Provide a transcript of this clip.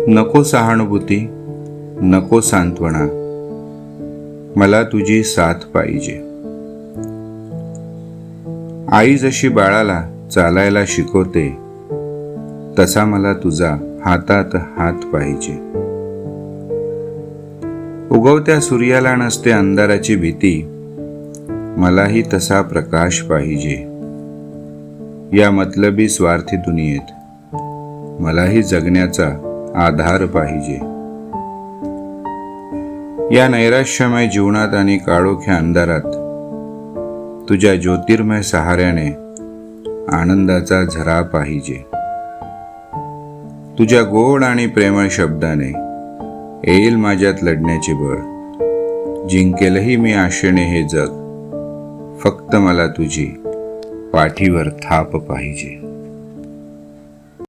नको सहानुभूती, नको सांत्वना, मला तुझी साथ पाहिजे. आई जशी बाळाला चालायला शिकवते, तसा मला तुझा हातात हात पाहिजे. उगवत्या सूर्याला नसते अंधाराची भीती, मलाही तसा प्रकाश पाहिजे. या मतलबी स्वार्थी दुनियेत मलाही जगण्याचा आधार पाहिजे. या नैराश्यमय जीवनात आणि काळोख्या अंधारात तुझ्या ज्योतिर्मय सहाऱ्याने आनंदाचा झरा पाहिजे. तुझ्या गोड आणि प्रेमळ शब्दाने येईल माझ्यात लढण्याचे बळ. जिंकेलही मी आशेने हे जग, फक्त मला तुझी पाठीवर थाप पाहिजे.